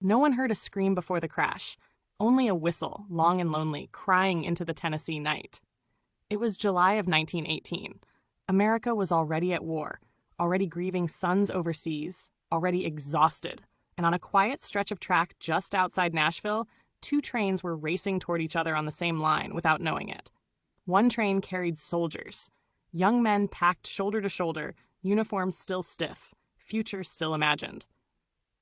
No one heard a scream before the crash, only a whistle, long and lonely, crying into the Tennessee night. It was July of 1918. America was already at war, already grieving sons overseas, already exhausted, and on a quiet stretch of track just outside Nashville, two trains were racing toward each other on the same line without knowing it. One train carried soldiers, young men packed shoulder to shoulder, uniforms still stiff, future still imagined.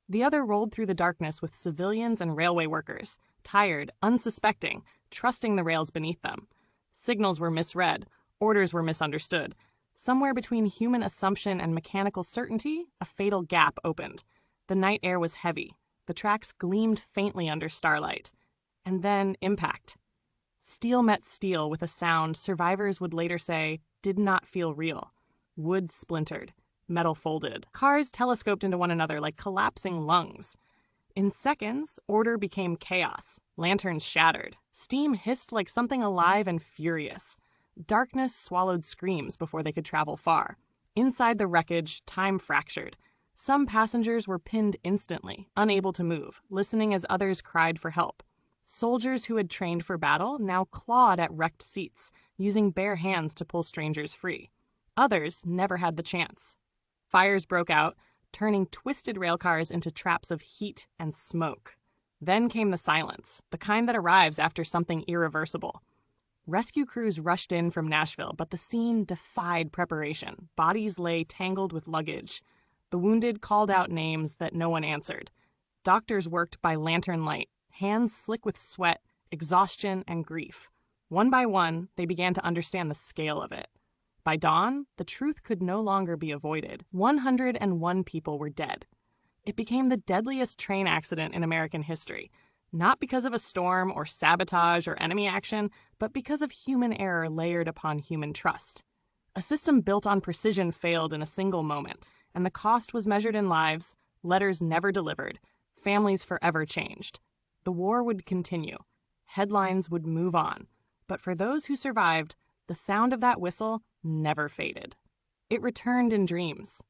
The other rolled through the darkness with civilians and railway workers, tired, unsuspecting, trusting the rails beneath them. Signals were misread, orders were misunderstood. Somewhere between human assumption and mechanical certainty, a fatal gap opened. The night air was heavy. The tracks gleamed faintly under starlight. And then impact. Steel met steel with a sound survivors would later say did not feel real. Wood splintered. Metal folded. Cars telescoped into one another like collapsing lungs. In seconds, order became chaos. Lanterns shattered. Steam hissed like something alive and furious. Darkness swallowed screams before they could travel far. Inside the wreckage, time fractured. Some passengers were pinned instantly, unable to move, listening as others cried for help. Soldiers who had trained for battle now clawed at wrecked seats, using bare hands to pull strangers free. Others never had the chance. Fires broke out, turning twisted railcars into traps of heat and smoke. Then came the silence, the kind that arrives after something irreversible. Rescue crews rushed in from Nashville, but the scene defied preparation. Bodies lay tangled with luggage. The wounded called out names that no one answered. Doctors worked by lantern light, hands slick with sweat, exhaustion, and grief. One by one, they began to understand the scale of it. By dawn, the truth could no longer be avoided. 101 people were dead. It became the deadliest train accident in American history, not because of a storm or sabotage or enemy action, but because of human error layered upon human trust. A system built on precision failed in a single moment, and the cost was measured in lives, letters never delivered, families forever changed. The war would continue. Headlines would move on. But for those who survived, the sound of that whistle never faded. It returned in dreams,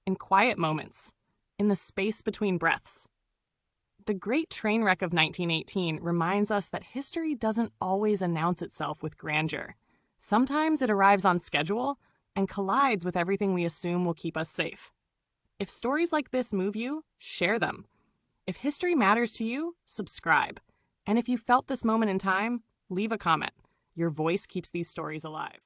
in quiet moments, in the space between breaths. The great train wreck of 1918 reminds us that history doesn't always announce itself with grandeur. Sometimes it arrives on schedule and collides with everything we assume will keep us safe. If stories like this move you, share them. If history matters to you, subscribe. And if you felt this moment in time, leave a comment. Your voice keeps these stories alive.